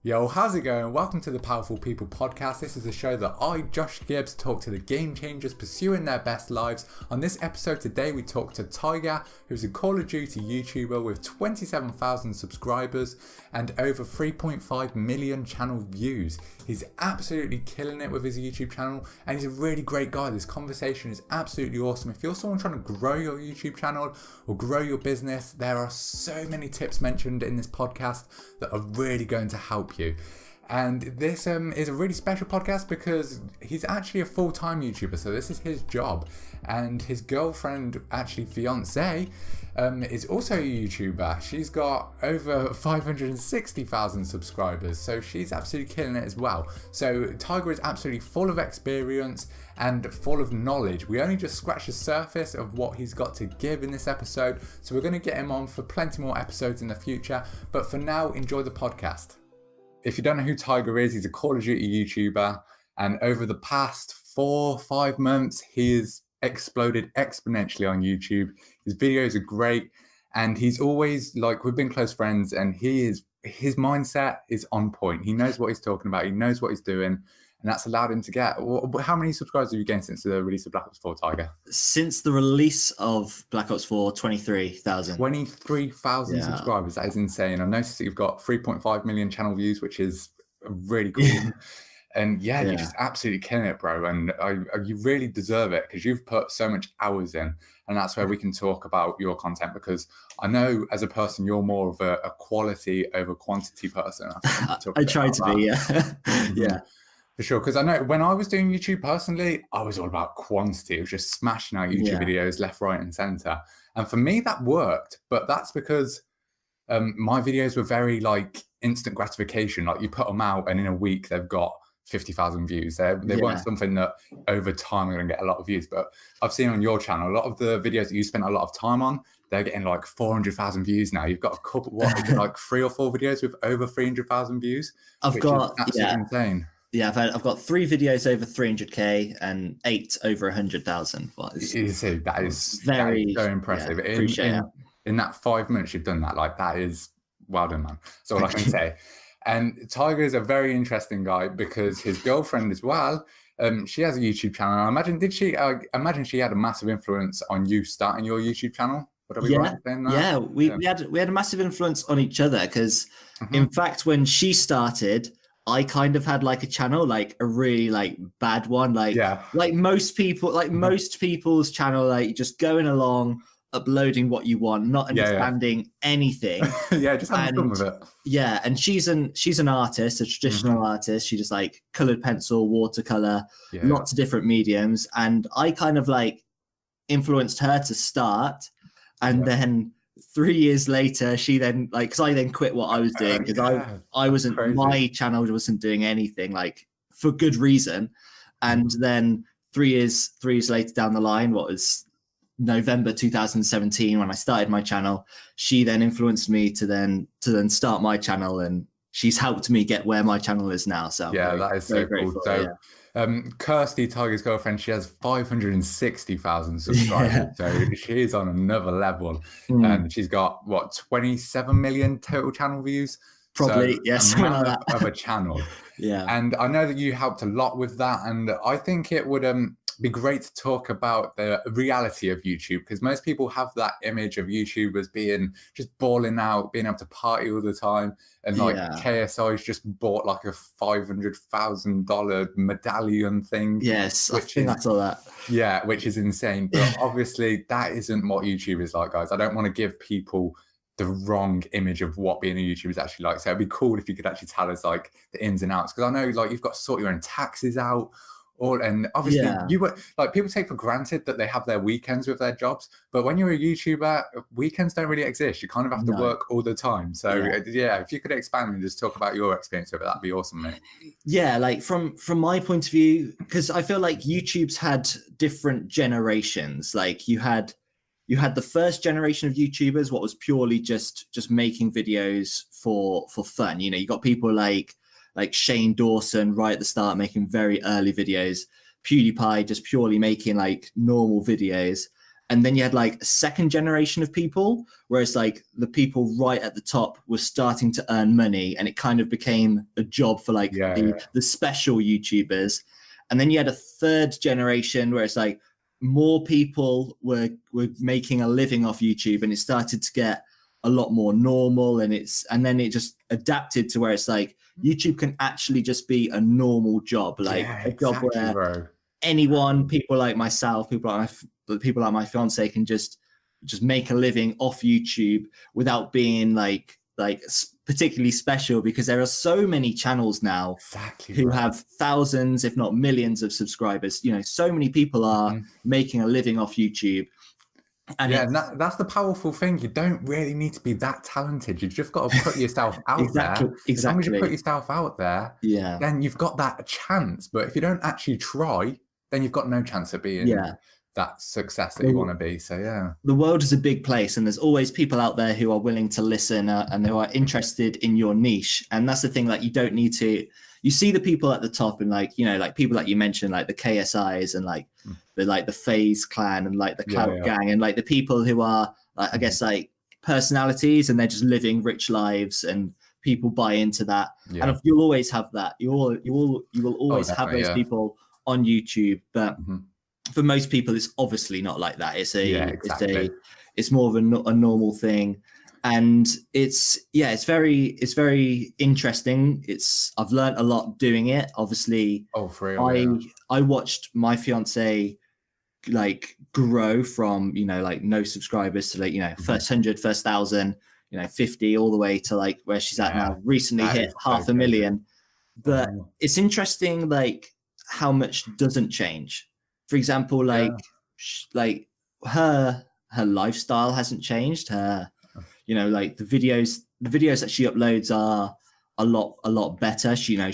Yo, how's it going? Welcome to the Powerful People podcast. This is a show that I, Josh Gibbs, talk to the game changers pursuing their best lives. On this episode today, we talk to Tyger, who's a Call of Duty YouTuber with 27,000 subscribers and over 3.5 million channel views. He's absolutely killing it with his YouTube channel and he's a really great guy. This conversation is absolutely awesome. If you're someone trying to grow your YouTube channel or grow your business, there are so many tips mentioned in this podcast that are really going to help you. And this is a really special podcast because he's actually a full-time YouTuber, so this is his job. And his girlfriend, actually fiance, is also a YouTuber. She's got over 560,000 subscribers, so she's absolutely killing it as well. So Tyger is absolutely full of experience and full of knowledge. We only just scratched the surface of what he's got to give in this episode, so we're going to get him on for plenty more episodes in the future. But for now, enjoy the podcast. If you don't know who Tyger is, he's a Call of Duty YouTuber, and over the past 4-5 months, he has exploded exponentially on YouTube. His videos are great, and he's always, like, we've been close friends, and his mindset is on point. He knows what he's talking about, he knows what he's doing, and that's allowed him to get. How many subscribers have you gained since the release of Black Ops 4, Tyger? Since the release of Black Ops 4, 23,000. 23,000 subscribers. That is insane. I noticed that you've got 3.5 million channel views, which is really cool. And yeah, you're just absolutely killing it, bro. And you really deserve it because you've put so much hours in. And that's where we can talk about your content, because I know as a person, you're more of a quality over quantity person. I try to be, yeah. Yeah. For sure, because I know when I was doing YouTube personally, I was all about quantity. It was just smashing out YouTube videos left, right, and center. And for me, that worked. But that's because my videos were very like instant gratification. Like you put them out, and in a week they've got 50,000 views. They weren't something that over time are going to get a lot of views. But I've seen on your channel a lot of the videos that you spent a lot of time on, they're getting like 400,000 views now. You've got a couple, like 3 or 4 videos with over 300,000 views. I've got absolutely insane. Yeah, I've got 3 videos over 300k and 8 over 100,000. You see, that is very impressive. Yeah, in that 5 minutes you've done that, like that is well done, man. That's all I can say. And Tyger is a very interesting guy because his girlfriend as well, she has a YouTube channel. I imagine she had a massive influence on you starting your YouTube channel. Right saying that? Yeah, we had a massive influence on each other because in fact when she started, I kind of had like a channel, like a really like bad one, like most people, like most people's channel, like just going along, uploading what you want, not understanding anything. Just having fun with it. Yeah, and she's an artist, a traditional artist. She just like colored pencil, watercolor, lots of different mediums, and I kind of like influenced her to start, and then 3 years later, she then because I then quit what I was doing because I wasn't crazy. My channel wasn't doing anything like for good reason, and then 3 years later down the line, what was November 2017 when I started my channel, she then influenced me to then start my channel, and she's helped me get where my channel is now. So that is so cool. So Kirsty, Tyger's girlfriend, she has 560,000 subscribers. So she is on another level. And she's got what, 27 million total channel views? Probably, yes. Of a channel. And I know that you helped a lot with that, and I think it would be great to talk about the reality of YouTube, because most people have that image of YouTubers being just balling out, being able to party all the time, and like KSI's just bought like a $500,000 medallion thing. Yes, I think I saw that. Yeah, which is insane. But obviously that isn't what YouTube is like, guys. I don't want to give people the wrong image of what being a YouTuber is actually like. So it'd be cool if you could actually tell us like the ins and outs, because I know like you've got to sort your own taxes out. And obviously you were like, people take for granted that they have their weekends with their jobs, but when you're a YouTuber, weekends don't really exist. You kind of have to work all the time. So if you could expand and just talk about your experience with it, that'd be awesome, mate. Yeah, like from my point of view, because I feel like YouTube's had different generations. Like you had the first generation of YouTubers, what was purely just making videos for fun. You know, you got people like Shane Dawson right at the start making very early videos, PewDiePie just purely making like normal videos, And then you had like a second generation of people, whereas like the people right at the top were starting to earn money, and it kind of became a job for like the special YouTubers. And then you had a third generation where it's like more people were making a living off YouTube, and it started to get a lot more normal, and then it just adapted to where it's like YouTube can actually just be a normal job, like a job where anyone, people like myself, people like my fiance can just make a living off YouTube without being like particularly special, because there are so many channels now who have thousands, if not millions of subscribers. You know, so many people are making a living off YouTube. And that's the powerful thing. You don't really need to be that talented. You've just got to put yourself out there. As long as you put yourself out there, then you've got that chance. But if you don't actually try, then you've got no chance of being that success that you want to be. So the world is a big place, and there's always people out there who are willing to listen and who are interested in your niche. And that's the thing, like, you don't need to, you see the people at the top, and like, you know, like people like you mentioned, like the KSIs and like the FaZe clan and like the Clout Gang, and like the people who are like, I guess, like personalities, and they're just living rich lives, and people buy into that. And you'll always have that. You will always have those people on YouTube, but for most people, it's obviously not like that. It's more of a normal thing, and it's very interesting. I've learned a lot doing it. Obviously, I watched my fiance like grow from, you know, like no subscribers to like, you know, first 100, first 1,000, you know, 50, all the way to like where she's at now. Recently hit 500,000. But it's interesting, like how much doesn't change. For example, like her lifestyle hasn't changed. Her, you know, like the videos that she uploads are a lot better. She, you know,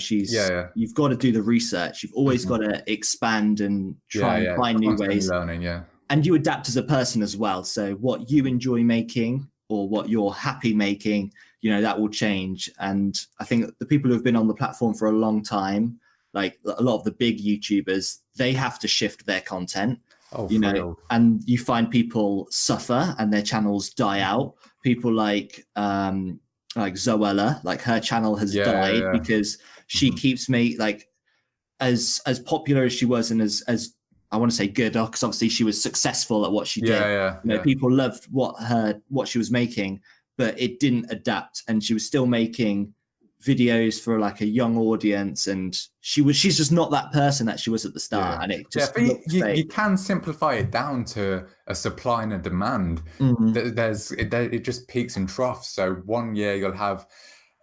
you've got to do the research. You've always got to expand and try and find new ways. Learning, and you adapt as a person as well. So what you enjoy making or what you're happy making, you know, that will change. And I think the people who have been on the platform for a long time, like a lot of the big YouTubers, they have to shift their content, you know, and you find people suffer and their channels die out. People like Zoella, like her channel has died because she keeps like as popular as she was, and as I want to say good, because obviously she was successful at what she did. You know, people loved what she was making, but it didn't adapt, and she was still making videos for like a young audience, and she's just not that person that she was at the start. And it just you can simplify it down to a supply and a demand. It just peaks and troughs. So one year you'll have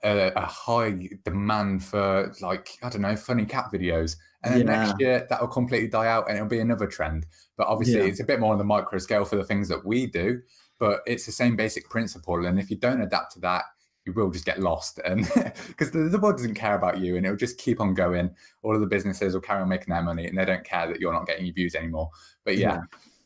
a high demand for, like, I don't know, funny cat videos, and then next year that will completely die out and it'll be another trend. But obviously it's a bit more on the micro scale for the things that we do, but it's the same basic principle. And if you don't adapt to that, you will just get lost, and because the world doesn't care about you, and it'll just keep on going. All of the businesses will carry on making their money, and they don't care that you're not getting your views anymore. But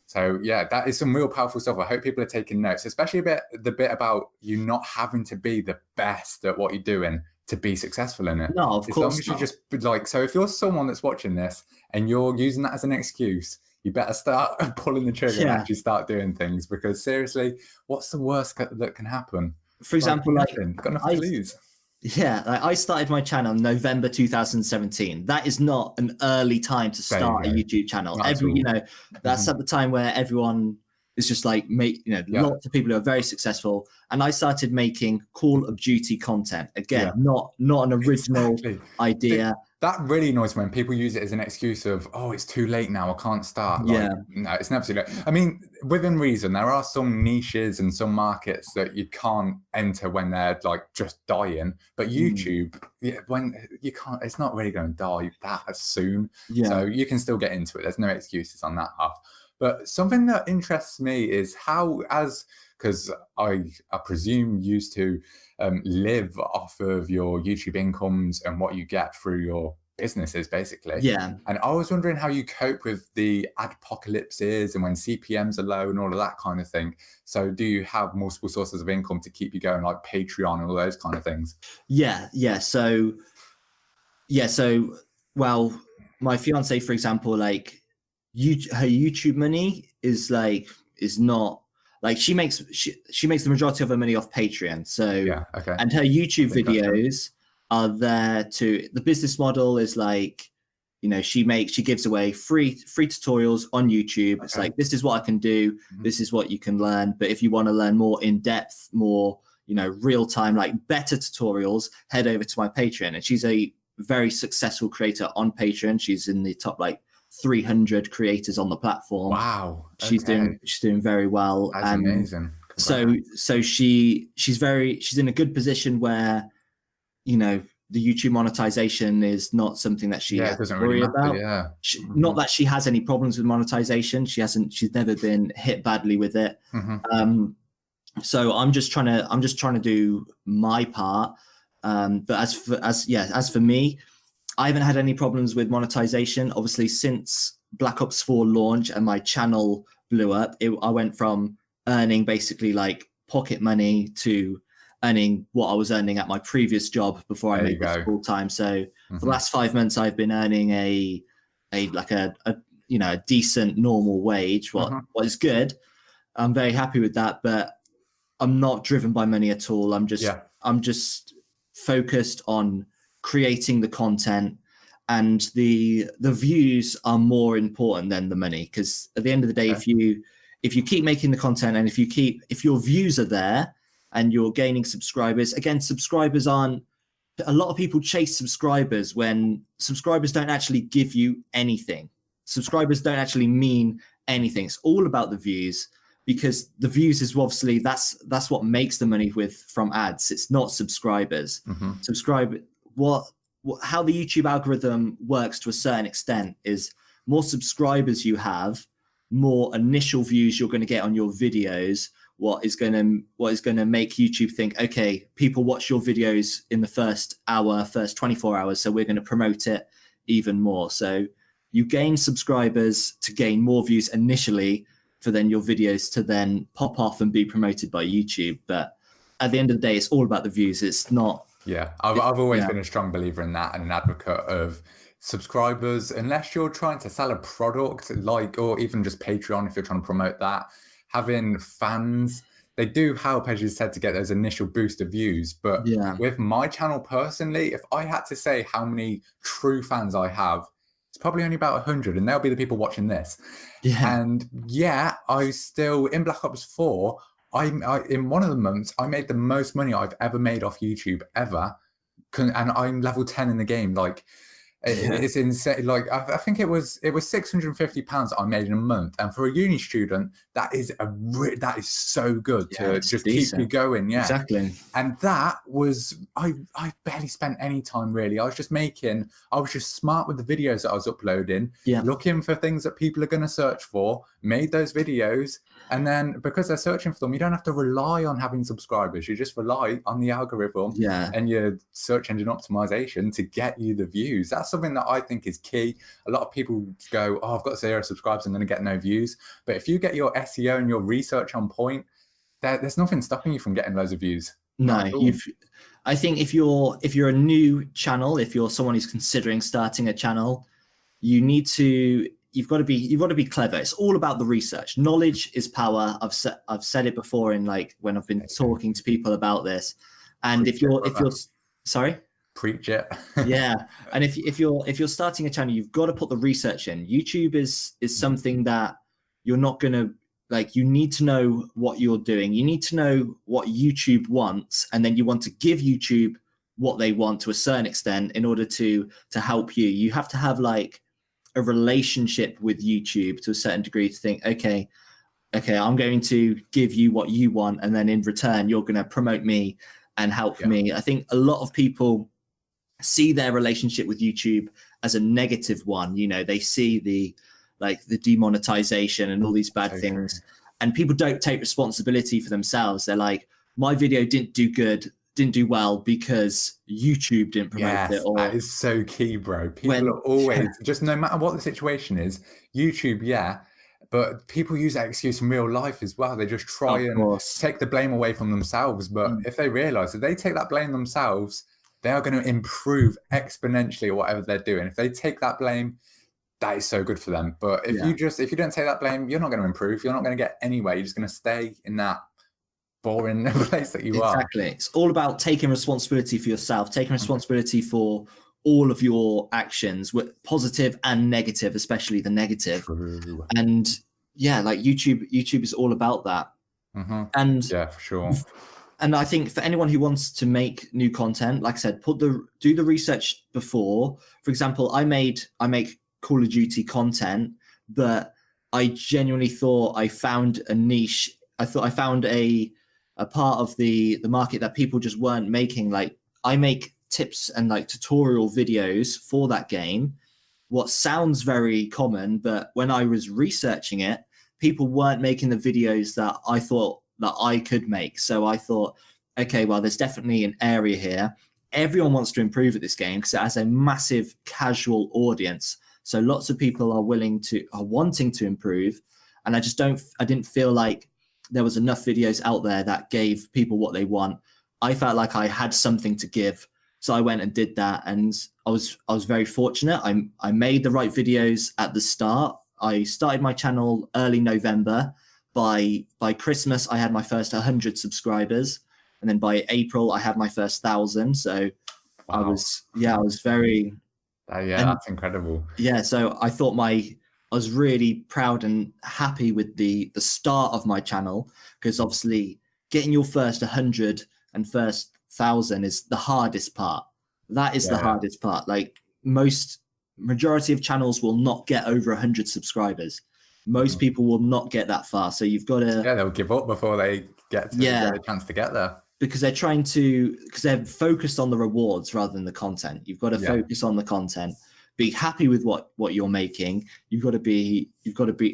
so that is some real powerful stuff. I hope people are taking notes, especially the bit about you not having to be the best at what you're doing to be successful in it. No, of course. As long as you just like, so if you're someone that's watching this and you're using that as an excuse, you better start pulling the trigger and actually start doing things, because seriously, what's the worst that can happen? For example, like got nothing to lose. I started my channel in November 2017. That is not an early time to start a YouTube channel. You know, that's at the time where everyone is just like, lots of people who are very successful. And I started making Call of Duty content. Again, not an original idea. That really annoys me when people use it as an excuse of, oh, it's too late now, I can't start. Like, no, it's never too late. I mean, within reason, there are some niches and some markets that you can't enter when they're like just dying. But YouTube, when you can't, it's not really going to die that soon. So you can still get into it. There's no excuses on that half. But something that interests me is how, because I presume used to live off of your YouTube incomes and what you get through your businesses, basically. And I was wondering how you cope with the adpocalypses and when CPMs are low and all of that kind of thing. So do you have multiple sources of income to keep you going, like Patreon and all those kind of things? So, well, my fiance, for example, like her YouTube money is like, is not like she makes the majority of her money off Patreon. So yeah, okay. And her YouTube videos are there to, the business model is like, you know, she gives away free tutorials on YouTube. Okay. It's like, this is what I can do. This is what you can learn. But if you want to learn more in depth, more, you know, real time, like better tutorials, head over to my Patreon. And she's a very successful creator on Patreon. She's in the top like 300 creators on the platform. Wow. Okay. She's doing very well. That's amazing. Congrats. So she's in a good position where, you know, the YouTube monetization is not something that she doesn't worry about. Yeah. Not that she has any problems with monetization. She's never been hit badly with it. So I'm just trying to do my part. But as for me, I haven't had any problems with monetization. Obviously, since Black Ops 4 launch and my channel blew up, I went from earning basically like pocket money to earning what I was earning at my previous job before I made this full time. So for the last 5 months, I've been earning a decent normal wage. What is good. I'm very happy with that, but I'm not driven by money at all. I'm just focused on creating the content, and the views are more important than the money. Because at the end of the day, if you keep making the content and if your views are there and you're gaining subscribers, again, subscribers aren't, a lot of people chase subscribers when subscribers don't actually give you anything. Subscribers don't actually mean anything. It's all about the views, because the views is obviously that's what makes the money from ads. It's not subscribers. How the YouTube algorithm works to a certain extent is more subscribers you have, more initial views you're going to get on your videos. What is going to make YouTube think, okay, people watch your videos in the first 24 hours, so we're going to promote it even more. So you gain subscribers to gain more views initially, for then your videos to then pop off and be promoted by YouTube. But at the end of the day, it's all about the views. It's not. Yeah, I've always been a strong believer in that, and an advocate of subscribers, unless you're trying to sell a product, like, or even just Patreon, if you're trying to promote that. Having fans, they do help, as you said, to get those initial boost of views. But with my channel personally, if I had to say how many true fans I have, it's probably only about 100, and they'll be the people watching this. And I still, in Black Ops 4, I in one of the months, I made the most money I've ever made off YouTube ever. And I'm level 10 in the game. Like, it's insane. Like, I think it was £650 I made in a month, and for a uni student, that is so good to just keep you going. Yeah, exactly. And that was, I barely spent any time really. I was just smart with the videos that I was uploading, looking for things that people are going to search for, made those videos. And then because they're searching for them, you don't have to rely on having subscribers. You just rely on the algorithm and your search engine optimization to get you the views. That's something that I think is key. A lot of people go, oh, I've got 0 subscribers, I'm going to get no views. But if you get your SEO and your research on point, there's nothing stopping you from getting loads of views. No, I think if you're a new channel, if you're someone who's considering starting a channel, you've got to be clever. It's all about the research. Knowledge is power. I've said it before in like when I've been talking to people about this. And if you're sorry, preach it. And if you're starting a channel, you've got to put the research in. YouTube is something that you're not going to, like, you need to know what you're doing. You need to know what YouTube wants, and then you want to give YouTube what they want to a certain extent in order to help you. You have to have like a relationship with YouTube to a certain degree to think, okay, I'm going to give you what you want, and then in return, you're going to promote me and help me. I think a lot of people see their relationship with YouTube as a negative one. You know, they see the demonetization and all these bad things, and people don't take responsibility for themselves. They're like, my video didn't do well because YouTube didn't promote it. Or that is so key, bro. People are always, just no matter what the situation is, YouTube, but people use that excuse in real life as well. They just try and take the blame away from themselves. But if they realize that they take that blame themselves, they are going to improve exponentially or whatever they're doing. If they take that blame, that is so good for them. But if you don't take that blame, you're not going to improve. You're not going to get anywhere. You're just going to stay in that boring place that you are. Exactly. It's all about taking responsibility for yourself, taking responsibility for all of your actions, with positive and negative, especially the negative. True. And yeah, like YouTube is all about that. And yeah, for sure. And I think for anyone who wants to make new content, like I said, do the research before. For example, I make Call of Duty content, but I genuinely thought I found a niche. I thought I found a part of the market that people just weren't making. Like, I make tips and like tutorial videos for that game, what sounds very common, but when I was researching it, people weren't making the videos that I thought that I could make. So I thought, okay, well, there's definitely an area here. Everyone wants to improve at this game because it has a massive casual audience. So lots of people are wanting to improve. And I didn't feel like there was enough videos out there that gave people what they want. I felt like I had something to give. So I went and did that. And I was very fortunate. I made the right videos at the start. I started my channel early November. By Christmas, I had my first 100 subscribers. And then by April, I had my first 1,000. So wow. I was very... that's incredible. Yeah, so I thought I was really proud and happy with the start of my channel, because obviously getting your first 100 and first 1,000 is the hardest part. That is the hardest part. Like, majority of channels will not get over 100 subscribers. Most people will not get that far. So you've got to... Yeah, they'll give up before they get a chance to get there. Because they're they're focused on the rewards rather than the content. You've got to focus on the content. Be happy with what you're making. You've got to be.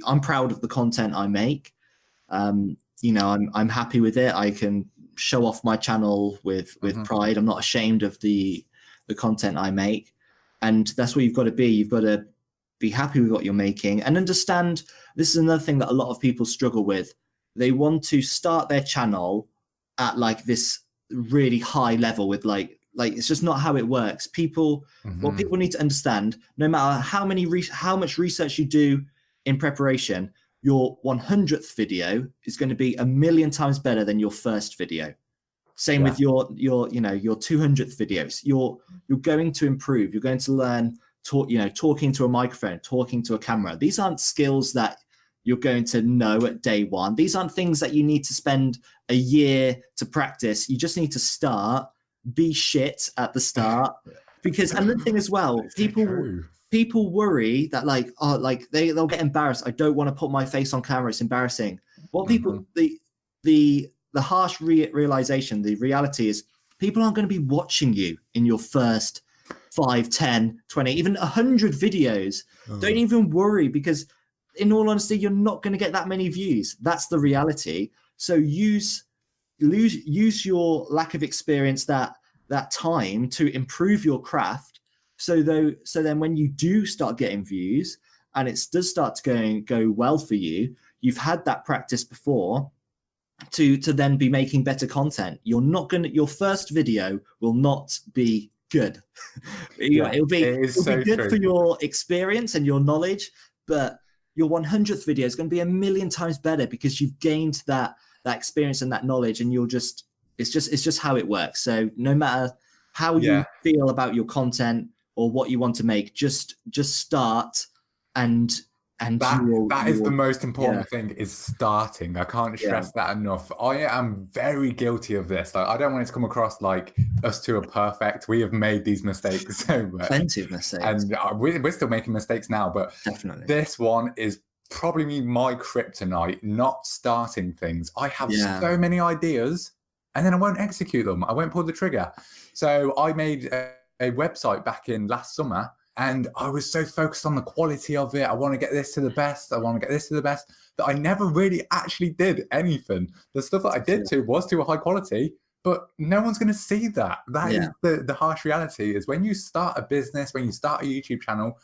I'm proud of the content I make. I'm happy with it. I can show off my channel with pride. I'm not ashamed of the content I make, and that's what you've got to be. You've got to be happy with what you're making and understand. This is another thing that a lot of people struggle with. They want to start their channel at like this really high level with like it's just not how it works. What people need to understand, no matter how much research you do in preparation, your 100th video is going to be 1,000,000 times better than your first video. Same with your 200th videos. You're going to improve. You're going to learn talking to a microphone, talking to a camera. These aren't skills that you're going to know at day one. These aren't things that you need to spend a year to practice. You just need to start, be shit at the start. Because another thing as well, people worry that they'll get embarrassed. I don't want to put my face on camera. It's embarrassing. What people, the harsh realization, the reality is people aren't going to be watching you in your first 5, 10, 20, even 100 videos. Don't even worry, because in all honesty, you're not going to get that many views. That's the reality. So use your lack of experience, that time, to improve your craft. So then when you do start getting views and it does start to go well for you, you've had that practice before to then be making better content. Your first video will not be good. It'll be good for your experience and your knowledge, but your 100th video is going to be 1,000,000 times better because you've gained that experience and that knowledge, and it's just how it works. So no matter how you feel about your content or what you want to make, just start and that is the most important thing, is starting. I can't stress that enough. I am very guilty of this. Like, I don't want it to come across like us two are perfect. We have made these mistakes so much. Plenty of mistakes. And we're still making mistakes now, but definitely this one is probably my kryptonite, not starting things. I have so many ideas and then I won't execute them. I won't pull the trigger. So I made a website back in last summer, and I was so focused on the quality of it. I want to get this to the best. I want to get this to the best, that I never really actually did anything. The stuff that I did was to a high quality, but no one's going to see that. That is the harsh reality, is when you start a business, when you start a YouTube channel,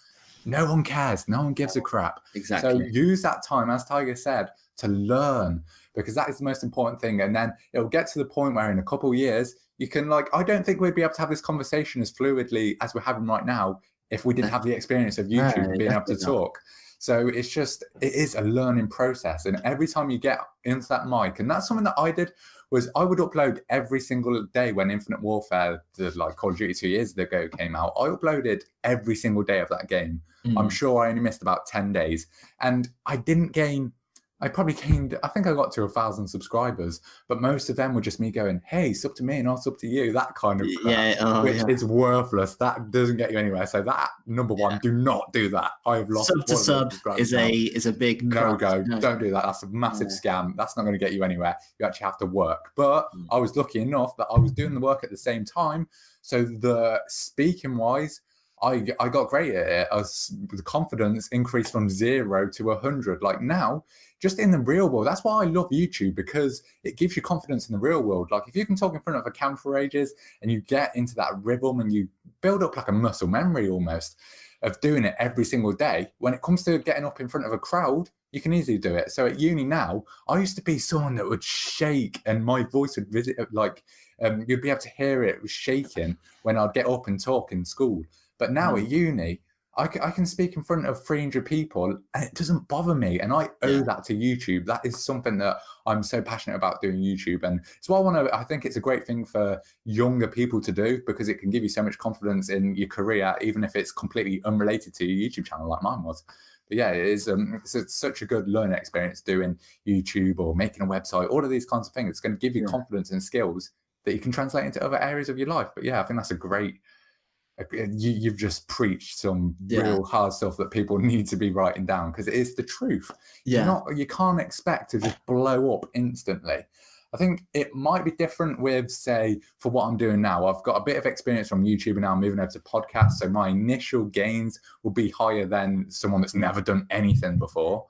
no one cares. No one gives a crap. Exactly. So use that time, as Tyger said, to learn, because that is the most important thing. And then it'll get to the point where in a couple of years, you can I don't think we'd be able to have this conversation as fluidly as we're having right now if we didn't have the experience of YouTube and being able to talk. So it's just, it is a learning process. And every time you get into that mic, and that's something that I did, was I would upload every single day when Infinite Warfare, like Call of Duty 2 years ago came out. I uploaded every single day of that game. I'm sure I only missed about 10 days. And I didn't gain, I probably gained, I think I got to 1,000 subscribers, but most of them were just me going, hey, sub to me and I'll sub to you, that kind of crap, which is worthless. That doesn't get you anywhere. So that, number one, do not do that. I've lost sub to sub is a big no-go. Don't do that. That's a massive scam. That's not going to get you anywhere. You actually have to work. But I was lucky enough that I was doing the work at the same time. So the speaking wise, I got great at it. The confidence increased from 0 to 100. Like now, just in the real world, that's why I love YouTube, because it gives you confidence in the real world. Like if you can talk in front of a camera for ages and you get into that rhythm and you build up like a muscle memory almost of doing it every single day, when it comes to getting up in front of a crowd, you can easily do it. So at uni now, I used to be someone that would shake and my voice would visit, like you'd be able to hear it was shaking when I'd get up and talk in school. But now at uni, I can speak in front of 300 people and it doesn't bother me. And I owe that to YouTube. That is something that I'm so passionate about doing YouTube. And it's why I think it's a great thing for younger people to do, because it can give you so much confidence in your career, even if it's completely unrelated to your YouTube channel like mine was. But yeah, it is it's such a good learning experience doing YouTube or making a website, all of these kinds of things. It's going to give you confidence and skills that you can translate into other areas of your life. But yeah, I think that's a great, you've just preached some real hard stuff that people need to be writing down, because it is the truth. You can't expect to just blow up instantly. I think it might be different with, say, for what I'm doing now. I've got a bit of experience from YouTube and now I'm moving over to podcasts, so my initial gains will be higher than someone that's never done anything before.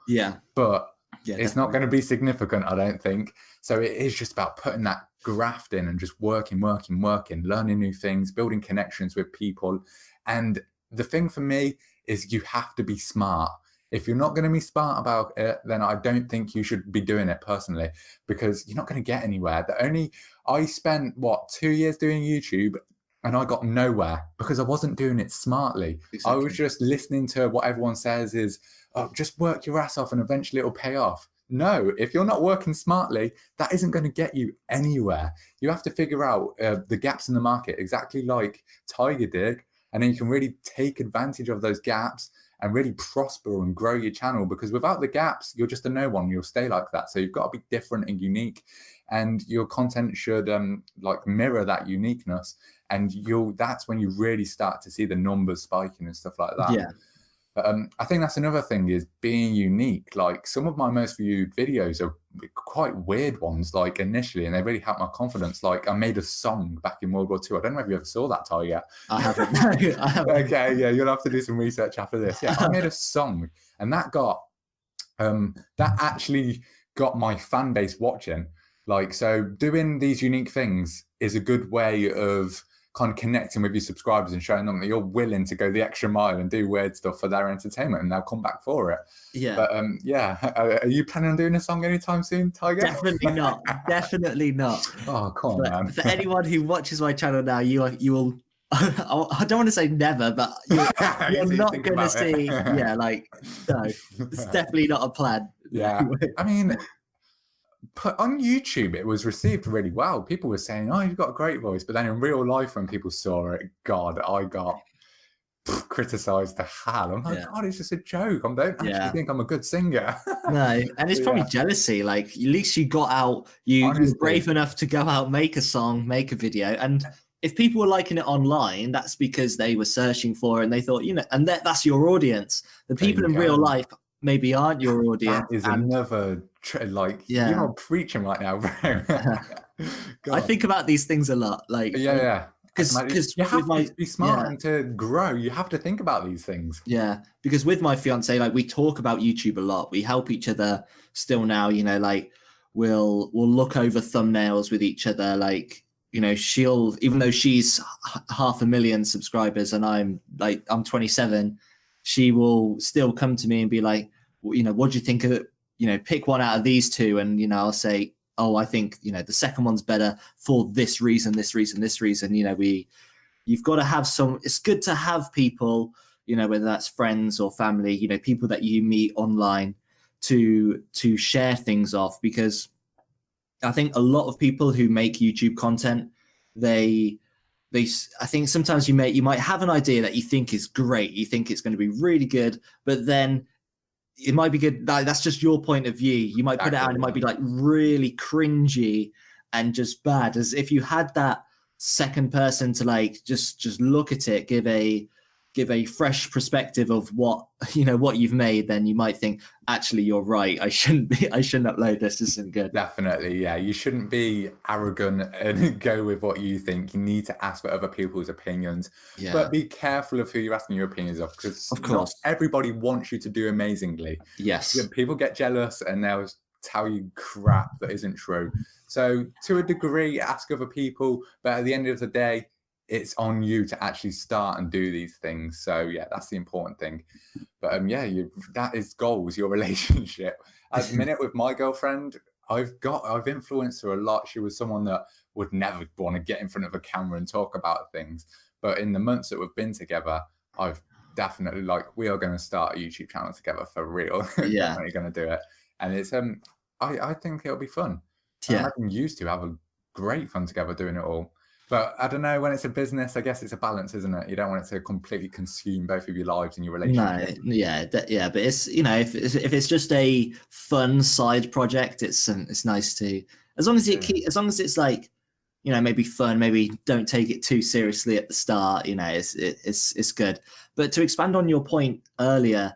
But it's not going to be significant, I don't think. So it is just about putting that graft in and just working, learning new things, building connections with people. And the thing for me is you have to be smart. If you're not going to be smart about it, then I don't think you should be doing it personally, because you're not going to get anywhere. I spent 2 years doing YouTube and I got nowhere because I wasn't doing it smartly. I was just listening to what everyone says is, oh, just work your ass off and eventually it'll pay off. No, if you're not working smartly, that isn't going to get you anywhere. You have to figure out the gaps in the market, exactly like Tyger did. And then you can really take advantage of those gaps and really prosper and grow your channel, because without the gaps, you're just a no one. You'll stay like that. So you've got to be different and unique, and your content should like mirror that uniqueness. And that's when you really start to see the numbers spiking and stuff like that. I think that's another thing, is being unique. Like some of my most viewed videos are quite weird ones, like initially, and they really helped my confidence. Like I made a song back in World War II. I don't know if you ever saw that, Tyga. I haven't. No, I haven't. Okay, yeah, you'll have to do some research after this. Yeah, I made a song, and that actually got my fan base watching. Like, so doing these unique things is a good way of kind of connecting with your subscribers and showing them that you're willing to go the extra mile and do weird stuff for their entertainment, and they'll come back for it. But are you planning on doing a song anytime soon, Tyger? Definitely not. Oh, come on, man. For anyone who watches my channel now, you will I don't want to say never, but you're not going to see no, it's definitely not a plan. I mean, on YouTube, it was received really well. People were saying, oh, you've got a great voice. But then in real life, when people saw it, God, I got criticized to hell. I'm like, God, it's just a joke. I don't actually think I'm a good singer. No, and it's probably jealousy. Like, at least you got out, you were brave enough to go out, make a song, make a video. And if people were liking it online, that's because they were searching for it and they thought, and that's your audience. The people in real life maybe aren't your audience. That is another you're not preaching right now, bro. I think about these things a lot. Like, because you have to be smart and to grow. You have to think about these things. Yeah, because with my fiance, like, we talk about YouTube a lot. We help each other still now. Like, we'll look over thumbnails with each other. Like, she'll, even though she's 500,000 subscribers and I'm 27, she will still come to me and be like, what do you think of, pick one out of these two, and I'll say, oh, I think the second one's better for this reason, this reason, this reason. you've got to have it's good to have people, you know, whether that's friends or family, you know, people that you meet online to share things off, because I think a lot of people who make YouTube content, I think sometimes you might have an idea that you think is great, you think it's going to be really good, but then it might be good. That's just your point of view. You might put it out and it might be like really cringy and just bad. As if you had that second person to like just look at it, give a fresh perspective of what you've made, then you might think, actually, you're right. I shouldn't upload this. This isn't good. Definitely, yeah. You shouldn't be arrogant and go with what you think. You need to ask for other people's opinions, but be careful of who you're asking your opinions of, because not everybody wants you to do amazingly. Yes, people get jealous and they'll tell you crap that isn't true. So to a degree, ask other people, but at the end of the day, it's on you to actually start and do these things. So yeah, that's the important thing. But yeah, that is goals, your relationship. At the minute with my girlfriend, I've influenced her a lot. She was someone that would never want to get in front of a camera and talk about things. But in the months that we've been together, I've definitely we are going to start a YouTube channel together for real. Yeah. Definitely going to do it. And it's I think it'll be fun. Yeah. I'm used to have a great fun together doing it all. But I don't know, when it's a business, I guess it's a balance, isn't it? You don't want it to completely consume both of your lives and your relationship. No, yeah. But it's, you know, if it's just a fun side project, it's nice to, as long as it's like, you know, maybe fun, maybe don't take it too seriously at the start, you know, it's good. But to expand on your point earlier,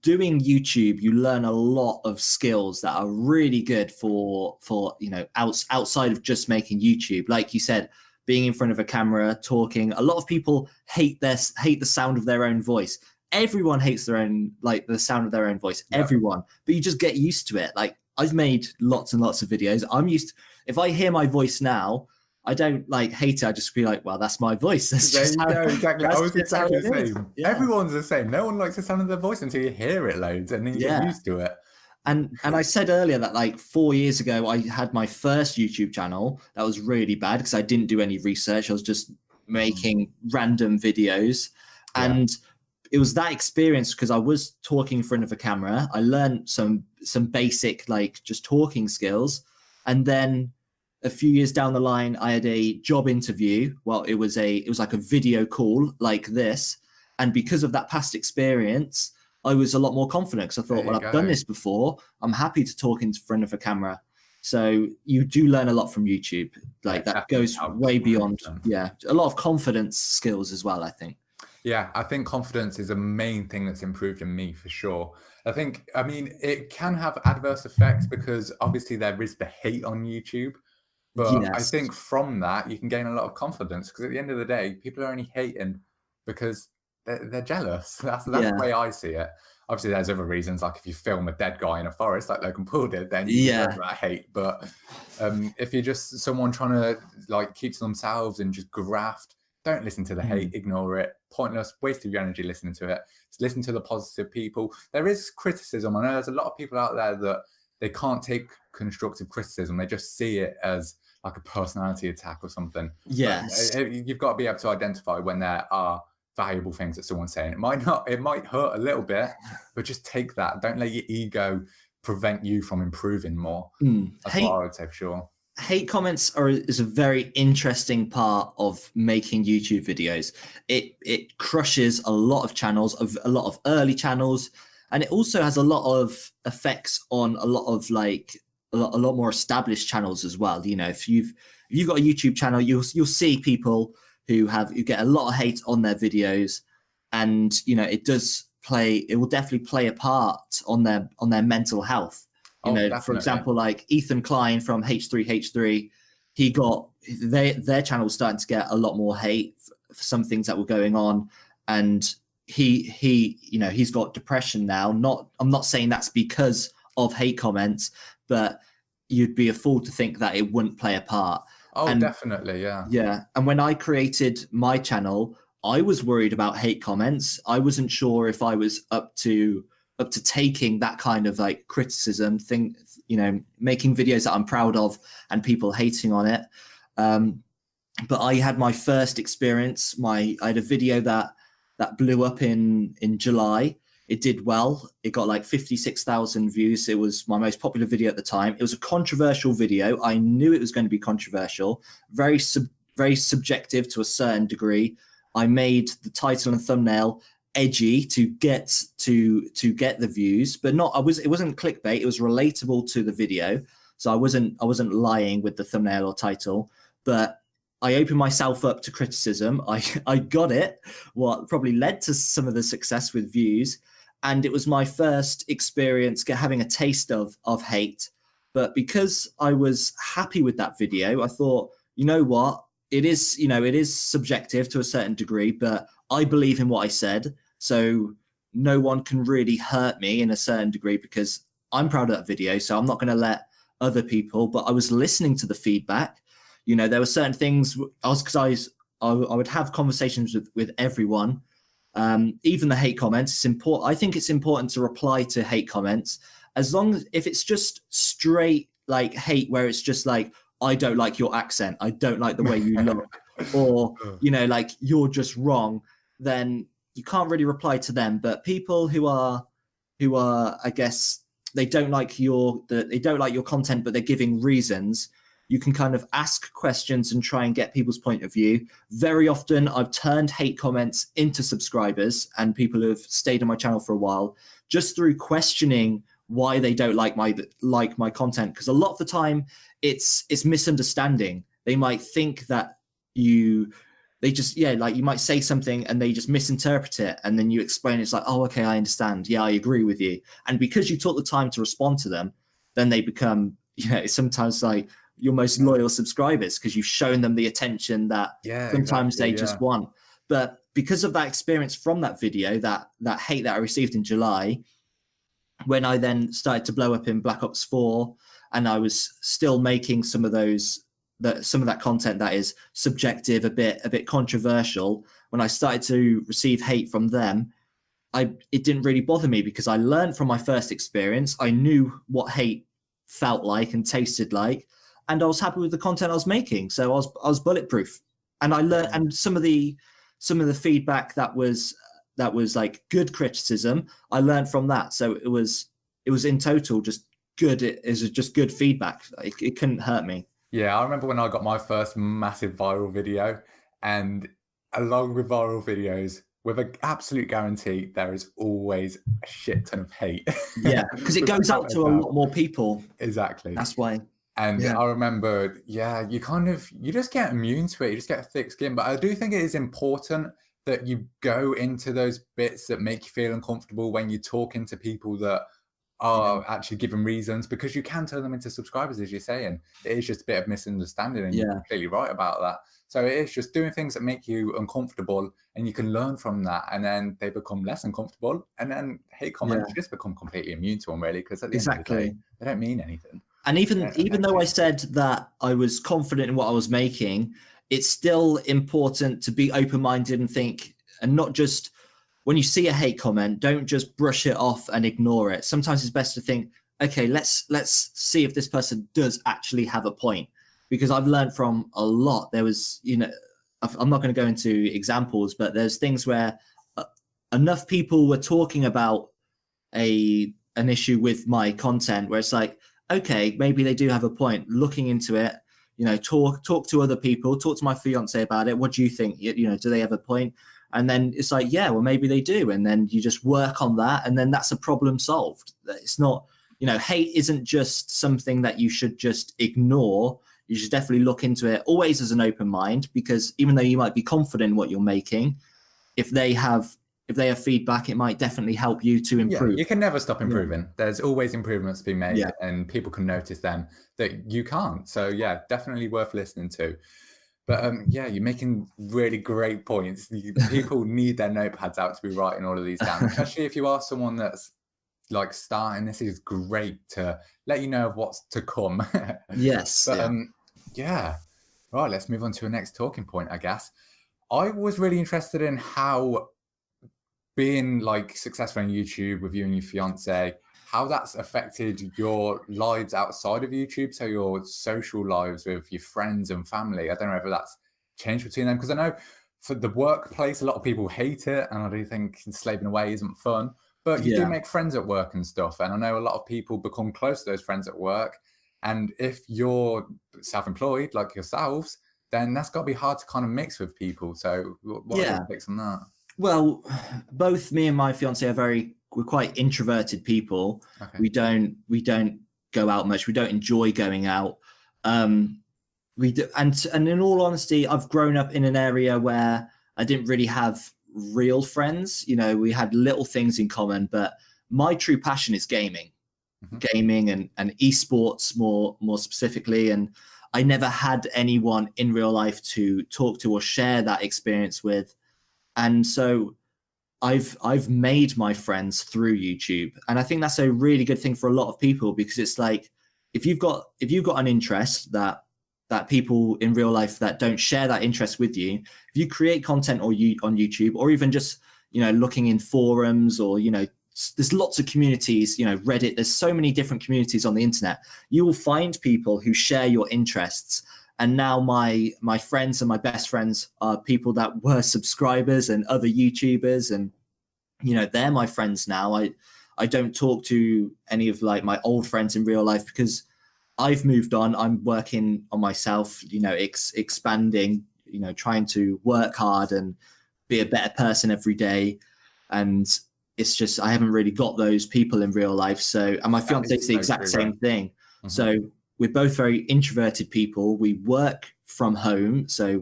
doing YouTube, you learn a lot of skills that are really good for you know, outside of just making YouTube. Like you said, being in front of a camera, talking. A lot of people hate the sound of their own voice. Everyone hates the sound of their own voice. Yep. Everyone, but you just get used to it. Like, I've made lots and lots of videos. I'm used to, if I hear my voice now, I don't hate it. I just be like, well, that's my voice. That's there you go, exactly. I was exactly the same. Yeah. Everyone's the same. No one likes the sound of their voice until you hear it loads, and then you get used to it. And I said earlier that 4 years ago, I had my first YouTube channel. That was really bad because I didn't do any research. I was just making random videos. And it was that experience, because I was talking in front of a camera. I learned some basic, just talking skills. And then a few years down the line, I had a job interview. Well, it was like a video call like this. And because of that past experience, I was a lot more confident, because I thought, well, I've done this before. I'm happy to talk in front of a camera. So you do learn a lot from YouTube. That goes way beyond, a lot of confidence skills as well, I think. Yeah, I think confidence is a main thing that's improved in me for sure. I mean, it can have adverse effects because obviously there is the hate on YouTube. But I think from that, you can gain a lot of confidence, because at the end of the day, people are only hating because they're jealous. That's the way I see it. Obviously, there's other reasons, like if you film a dead guy in a forest, like Logan Paul did, then you deserve that hate. But if you're just someone trying to keep to themselves and just graft, don't listen to the hate, ignore it. Pointless, waste of your energy listening to it. Just listen to the positive people. There is criticism. I know there's a lot of people out there that they can't take constructive criticism. They just see it as like a personality attack or something. Yes. But you've got to be able to identify when there are valuable things that someone's saying. It might hurt a little bit, but just take that. Don't let your ego prevent you from improving more. That's what I would say for sure. Hate comments is a very interesting part of making YouTube videos. It crushes a lot of channels, a lot of early channels, and it also has a lot of effects on a lot of a lot more established channels as well. You know, if you've got a YouTube channel, you'll see people who get a lot of hate on their videos, and you know, it will definitely play a part on their mental health. You know, definitely. For example, like Ethan Klein from H3H3, their channel was starting to get a lot more hate for some things that were going on, and he's got depression now. I'm not saying that's because of hate comments, but you'd be a fool to think that it wouldn't play a part. Oh, definitely, yeah. Yeah, and when I created my channel, I was worried about hate comments. I wasn't sure if I was up to taking that kind of criticism thing, you know, making videos that I'm proud of and people hating on it. but I had my first experience. I had a video that blew up in July. It did well. It got like 56,000 views. It was my most popular video at the time. It was a controversial video. I knew it was going to be controversial, very subjective to a certain degree. I made the title and thumbnail edgy to get the views, but it wasn't clickbait. It was relatable to the video. So I wasn't lying with the thumbnail or title, but I opened myself up to criticism. I got it, what probably led to some of the success with views. And it was my first experience having a taste of hate. But because I was happy with that video, I thought, you know what? It is subjective to a certain degree, but I believe in what I said. So no one can really hurt me in a certain degree because I'm proud of that video. So I'm not going to let other people, but I was listening to the feedback. There were certain things I would have conversations with everyone, even the hate comments. It's important. I think it's important to reply to hate comments as long as if it's just straight like hate, where it's just like, I don't like your accent, I don't like the way you look, or like you're just wrong, then you can't really reply to them. But people who are, I guess, they don't like your content, but they're giving reasons. You can kind of ask questions and try and get people's point of view. Very often, I've turned hate comments into subscribers and people who have stayed on my channel for a while just through questioning why they don't like my content. Because a lot of the time, it's misunderstanding. They might think that you might say something and they just misinterpret it, and then you explain it's like, oh, okay, I understand. Yeah, I agree with you. And because you took the time to respond to them, then they become sometimes like your most loyal subscribers because you've shown them the attention that sometimes they just want. But because of that experience from that video, that hate that I received in July, when I then started to blow up in Black Ops 4, and I was still making some of that content that is subjective, a bit controversial, when I started to receive hate from them, it didn't really bother me because I learned from my first experience. I knew what hate felt like and tasted like, and I was happy with the content I was making. So I was bulletproof, and I learned. And some of the feedback that was like good criticism, I learned from that. So it was in total just good. It was just good feedback. It couldn't hurt me. Yeah, I remember when I got my first massive viral video, and along with viral videos, with an absolute guarantee, there is always a shit ton of hate. Yeah, because it goes out to a lot more people. Exactly. That's why. And I remember, you just get immune to it. You just get a thick skin. But I do think it is important that you go into those bits that make you feel uncomfortable when you're talking to people that are actually giving reasons, because you can turn them into subscribers, as you're saying. It is just a bit of misunderstanding, and you're completely right about that. So it is just doing things that make you uncomfortable, and you can learn from that, and then they become less uncomfortable, and then hate comments just become completely immune to them, really, because at the end of the day, they don't mean anything. And even though I said that I was confident in what I was making, it's still important to be open-minded and think, and not just when you see a hate comment, don't just brush it off and ignore it. Sometimes it's best to think, okay, let's see if this person does actually have a point. Because I've learned from a lot. There was, I'm not going to go into examples, but there's things where enough people were talking about an issue with my content where it's like, okay, maybe they do have a point. Looking into it, talk to other people, talk to my fiance about it. What do you think? Do they have a point? And then it's like, yeah, well, maybe they do. And then you just work on that, and then that's a problem solved. It's not, hate isn't just something that you should just ignore. You should definitely look into it always as an open mind, because even though you might be confident in what you're making, if they have feedback, it might definitely help you to improve. Yeah, you can never stop improving. There's always improvements to be made, and people can notice them that you can't. So yeah, definitely worth listening to. But you're making really great points. People need their notepads out to be writing all of these down, especially if you are someone that's like starting. This is great to let you know of what's to come. Yes. But right, let's move on to the next talking point, I guess. I was really interested in how being like successful on YouTube with you and your fiance, how that's affected your lives outside of YouTube. So your social lives with your friends and family. I don't know whether that's change between them? Because I know for the workplace, a lot of people hate it, and I do think slaving away isn't fun. But you do make friends at work and stuff, and I know a lot of people become close to those friends at work. And if you're self-employed like yourselves, then that's got to be hard to kind of mix with people. So what are your takes on that? Well, both me and my fiance we're quite introverted people. Okay. We don't go out much. We don't enjoy going out. We do, and in all honesty, I've grown up in an area where I didn't really have real friends. You know, we had little things in common, but my true passion is gaming. Gaming and esports more specifically, and I never had anyone in real life to talk to or share that experience with, and so I've made my friends through YouTube, and I think that's a really good thing for a lot of people, because it's like if you've got an interest that people in real life that don't share that interest with you, if you create content on YouTube, or even just looking in forums, or there's lots of communities, Reddit, there's so many different communities on the internet. You will find people who share your interests. And now my friends and my best friends are people that were subscribers and other YouTubers. And, they're my friends now. I don't talk to any of my old friends in real life, because I've moved on. I'm working on myself, expanding, trying to work hard and be a better person every day. And it's just, I haven't really got those people in real life. So, and my fiance is the exact same thing. Mm-hmm. So we're both very introverted people. We work from home. So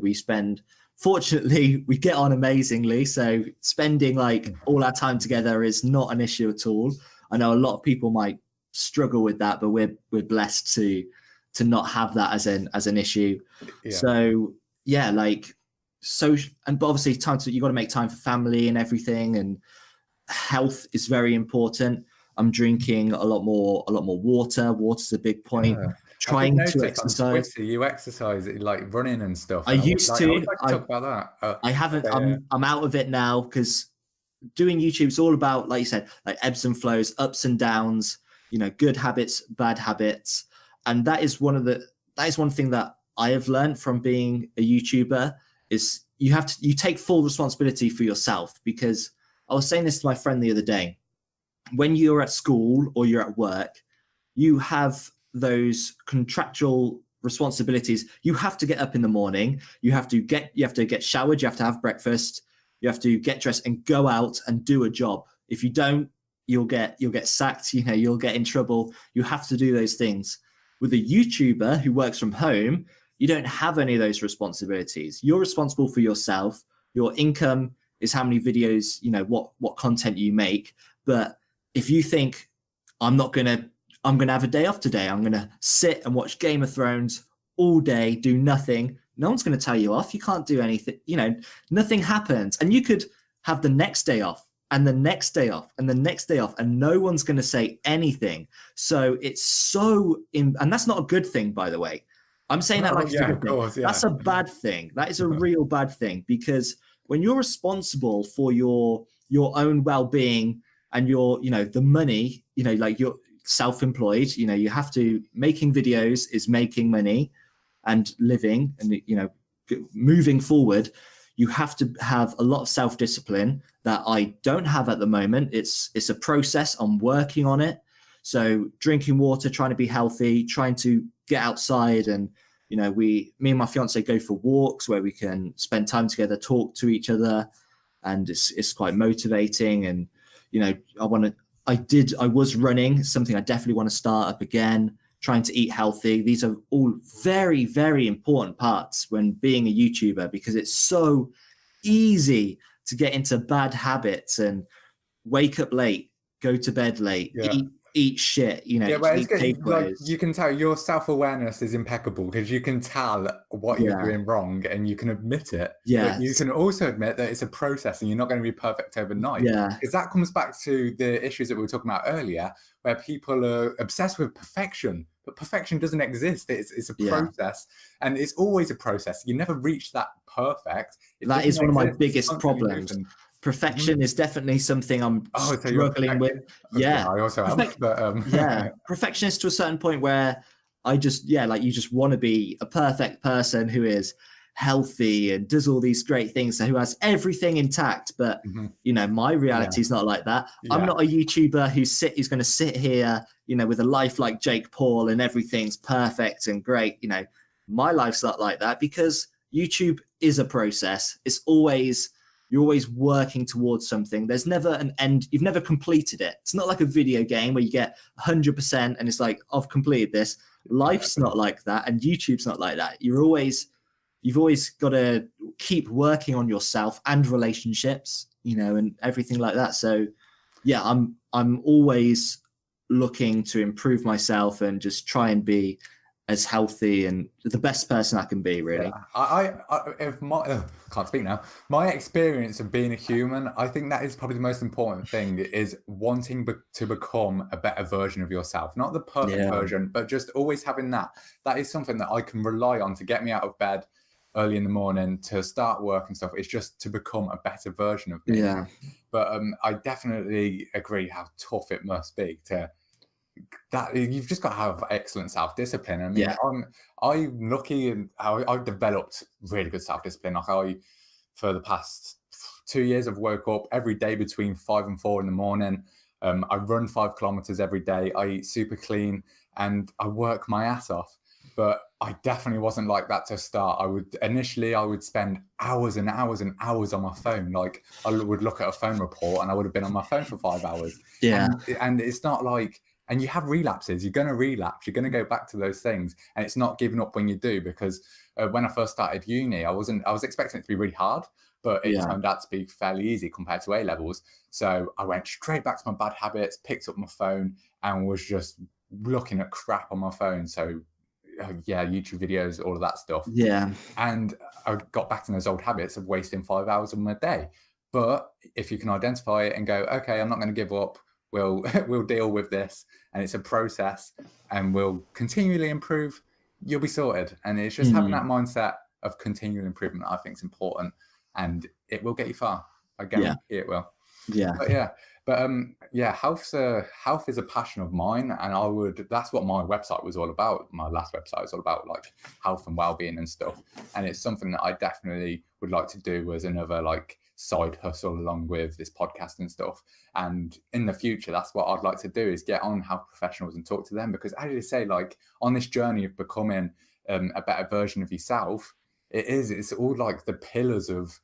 fortunately, we get on amazingly. So spending all our time together is not an issue at all. I know a lot of people might struggle with that, but we're blessed to not have that as an issue. Yeah. So yeah, but obviously you got to make time for family and everything, and health is very important. I'm drinking a lot more water. Water's a big point. Yeah. Trying to exercise. Twitter, you exercise like running and stuff. I used to. I would like to talk about that. I haven't. I'm out of it now, because doing YouTube is all about, like you said, ebbs and flows, ups and downs. Good habits, bad habits, and that is one thing that I have learned from being a YouTuber is you take full responsibility for yourself. Because I was saying this to my friend the other day, when you're at school or you're at work, you have those contractual responsibilities. You have to get up in the morning. You have to get showered. You have to have breakfast. You have to get dressed and go out and do a job. If you don't, you'll get sacked. You'll get in trouble. You have to do those things. With a YouTuber who works from home, you don't have any of those responsibilities. You're responsible for yourself. Your income is how many videos, what content you make. But if you think I'm going to have a day off today, I'm going to sit and watch Game of Thrones all day, do nothing, no one's going to tell you off. You can't do anything, nothing happens. And you could have the next day off and the next day off and the next day off, and no one's going to say anything. So it's and that's not a good thing, by the way. I'm saying that it's a good thing. Course, yeah. That's a bad thing. That is a real bad thing, because when you're responsible for your own well-being and the money, you're self-employed, you have to, making videos is making money and living, and moving forward, you have to have a lot of self-discipline that I don't have at the moment. It's a process. I'm working on it. So drinking water, trying to be healthy, trying to get outside, and me and my fiance go for walks where we can spend time together, talk to each other, and it's quite motivating. And I was running, something I definitely want to start up again, trying to eat healthy. These are all very, very important parts when being a YouTuber, because it's so easy to get into bad habits and wake up late, go to bed late, eat shit, but you can tell your self-awareness is impeccable, because you can tell what you're doing wrong and you can admit it. But you can also admit that it's a process and you're not going to be perfect overnight. Because that comes back to the issues that we were talking about earlier, where people are obsessed with perfection, but perfection doesn't exist. It's a process, and it's always a process. You never reach that perfect. That is one of my biggest problems. Perfection is definitely something I'm struggling with. Yeah, I also am. But, perfectionist to a certain point where I just, you just want to be a perfect person who is healthy and does all these great things, so who has everything intact. But you know, my reality is not like that. I'm not a YouTuber who's going to sit here, you know, with a life like Jake Paul and everything's perfect and great. You know, my life's not like that, because YouTube is a process. It's always, you're always working towards something. There's never an end. You've never completed it. It's not like a video game where you get 100% and it's like, I've completed this. Life's not like that, and YouTube's not like that. You've always got to keep working on yourself and relationships, you know, and everything like that. So yeah, I'm always looking to improve myself and just try and be as healthy and the best person I can be, really. If my can't speak now. My experience of being a human, I think that is probably the most important thing, is wanting to become a better version of yourself. Not the perfect version, but just always having that. That is something that I can rely on to get me out of bed early in the morning, to start work and stuff. It's just to become a better version of me. Yeah. But I definitely agree how tough it must be to that. You've just got to have excellent self-discipline. I mean, I'm lucky in how I've developed really good self-discipline. Like for the past 2 years, I've woke up every day between 5 and 4 in the morning. I run 5 kilometers every day. I eat super clean and I work my ass off. But I definitely wasn't like that to start. I would spend hours and hours and hours on my phone. Like I would look at a phone report and I would have been on my phone for 5 hours. Yeah. And it's not like, and you have relapses. You're going to relapse. You're going to go back to those things. And it's not giving up when you do, because when I first started uni, I was expecting it to be really hard, but it turned out to be fairly easy compared to A levels. So I went straight back to my bad habits, picked up my phone and was just looking at crap on my phone. So YouTube videos, all of that stuff. Yeah. And I got back to those old habits of wasting 5 hours of my day. But if you can identify it and go, okay, I'm not going to give up. We'll deal with this, and it's a process, and we'll continually improve. You'll be sorted. And it's just having that mindset of continual improvement, I think, is important, and it will get you far. I guarantee it will. Health is a passion of mine, and that's what my website was all about. My last website was all about like health and well-being and stuff, and it's something that I definitely would like to do as another like side hustle along with this podcast and stuff. And in the future, that's what I'd like to do, is get on health professionals and talk to them, because as you say, like on this journey of becoming a better version of yourself, it's all like the pillars of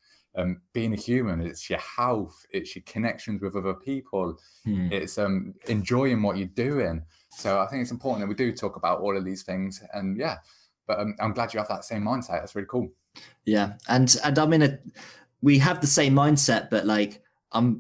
being a human. It's your health, it's your connections with other people, it's enjoying what you're doing. So I think it's important that we do talk about all of these things. And but I'm glad you have that same mindset. That's really cool. Yeah. And I'm we have the same mindset, but like I'm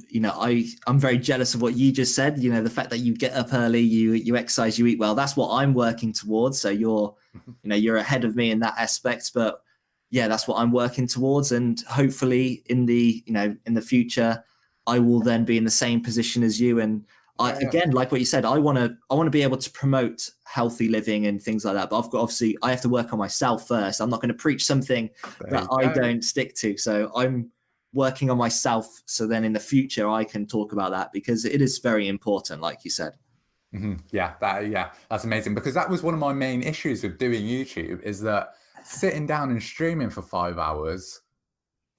very jealous of what you just said. You know, the fact that you get up early, you exercise, you eat well. That's what I'm working towards. So you're ahead of me in that aspect. But yeah, that's what I'm working towards, and hopefully in the future, I will then be in the same position as you. And again, like what you said, I want to be able to promote healthy living and things like that. But I have to work on myself first. I'm not going to preach something that I don't stick to. So I'm working on myself, so then in the future I can talk about that, because it is very important, like you said. That's amazing, because that was one of my main issues with doing YouTube, is that sitting down and streaming for 5 hours,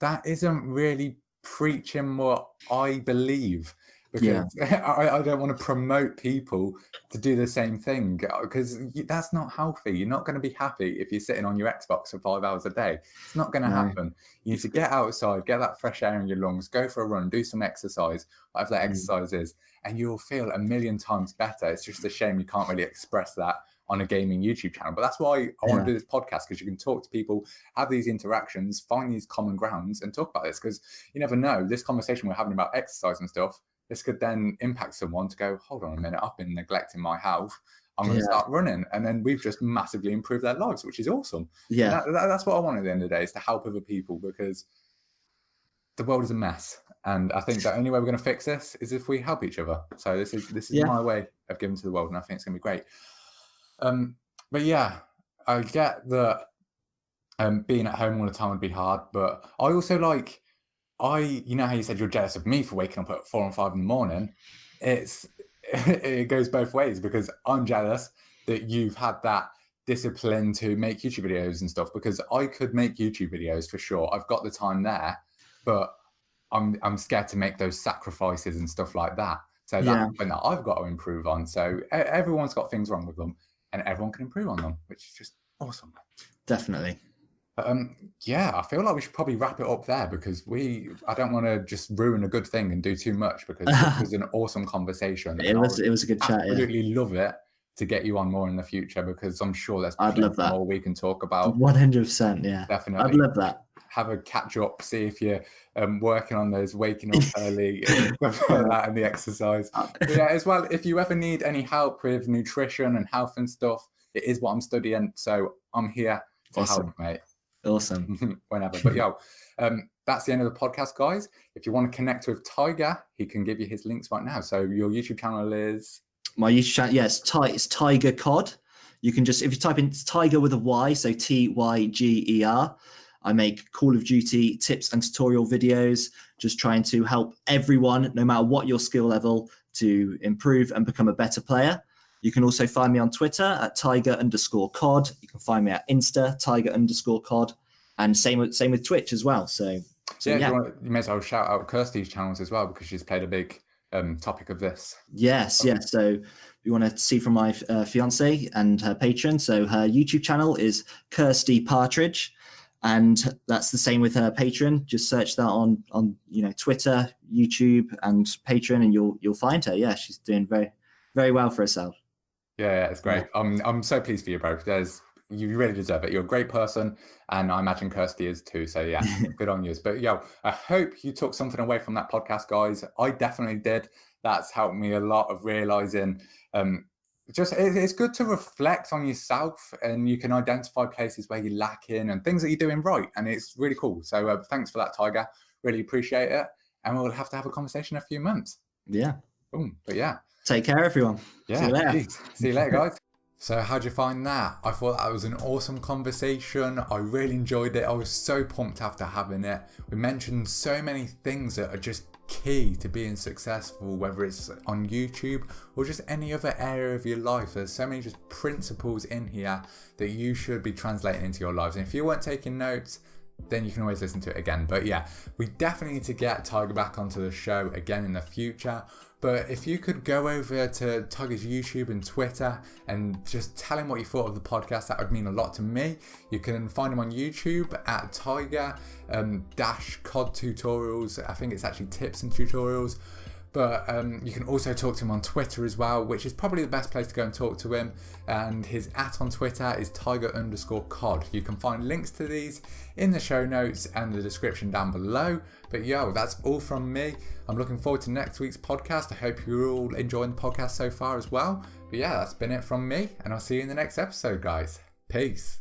that isn't really preaching what I believe, because I don't want to promote people to do the same thing, because that's not healthy. You're not going to be happy if you're sitting on your Xbox for 5 hours a day. It's not going to happen. You need to get outside, get that fresh air in your lungs, go for a run, do some exercise, whatever that exercise is, and you'll feel a million times better. It's just a shame you can't really express that on a gaming YouTube channel. But that's why I want to do this podcast, because you can talk to people, have these interactions, find these common grounds and talk about this, because you never know, this conversation we're having about exercise and stuff, this could then impact someone to go, hold on a minute, I've been neglecting my health, I'm going to start running. And then we've just massively improved their lives, which is awesome. Yeah. That's what I want at the end of the day, is to help other people, because the world is a mess. And I think the only way we're going to fix this is if we help each other. So this is my way of giving to the world, and I think it's going to be great. But yeah, I get that being at home all the time would be hard, but I also like, you know how you said you're jealous of me for waking up at 4 and 5 in the morning. It goes both ways, because I'm jealous that you've had that discipline to make YouTube videos and stuff, because I could make YouTube videos for sure. I've got the time there, but I'm scared to make those sacrifices and stuff like that. So that's something that I've got to improve on. So everyone's got things wrong with them, and everyone can improve on them, which is just awesome. Definitely. Yeah, I feel like we should probably wrap it up there, because I don't want to just ruin a good thing and do too much, because this was an awesome conversation. It was a good chat. Absolutely love it to get you on more in the future, because I'm sure there's more we can talk about. 100%, yeah. Definitely. I'd love that. Have a catch up, see if you're working on those waking up early and stuff like that, and the exercise. But yeah, as well, if you ever need any help with nutrition and health and stuff, it is what I'm studying, so I'm here to help, mate. Awesome. Whenever. But that's the end of the podcast, guys. If you want to connect with Tyga, he can give you his links right now. So your YouTube channel is? My YouTube channel, it's Tyger COD. You can just, if you type in Tyger with a Y, so Tyger, I make Call of Duty tips and tutorial videos, just trying to help everyone, no matter what your skill level, to improve and become a better player. You can also find me on Twitter at Tyger_COD. You can find me at Insta, Tyger_COD. And same with Twitch as well. So yeah. You may as well shout out Kirsty's channels as well, because she's played a big topic of this. Yes. So if you want to see from my fiance and her patron, so her YouTube channel is Kirsty Partridge. And that's the same with her patron. Just search that on Twitter, YouTube, and Patreon, and you'll find her. Yeah, she's doing very, very well for herself. Yeah, it's great. I'm so pleased for you, bro. You really deserve it. You're a great person, and I imagine Kirsty is too. So yeah, good on you. But I hope you took something away from that podcast, guys. I definitely did. That's helped me a lot of realizing. It's good to reflect on yourself, and you can identify places where you're lacking and things that you're doing right, and it's really cool. So thanks for that, Tyga. Really appreciate it, and we'll have to have a conversation in a few months. Yeah. Boom. But yeah. Take care, everyone. Yeah. See you later. Geez. See you later, guys. So how'd you find that? I thought that was an awesome conversation. I really enjoyed it. I was so pumped after having it. We mentioned so many things that are just key to being successful, whether it's on YouTube or just any other area of your life. There's so many just principles in here that you should be translating into your lives. And if you weren't taking notes, then you can always listen to it again. But yeah, we definitely need to get Tyga back onto the show again in the future. But if you could go over to Tyga's YouTube and Twitter and just tell him what you thought of the podcast, that would mean a lot to me. You can find him on YouTube at Tyga -COD tutorials. I think it's actually tips and tutorials. But you can also talk to him on Twitter as well, which is probably the best place to go and talk to him. And his @ on Twitter is Tyger_COD. You can find links to these in the show notes and the description down below. But that's all from me. I'm looking forward to next week's podcast. I hope you're all enjoying the podcast so far as well. But yeah, that's been it from me, and I'll see you in the next episode, guys. Peace.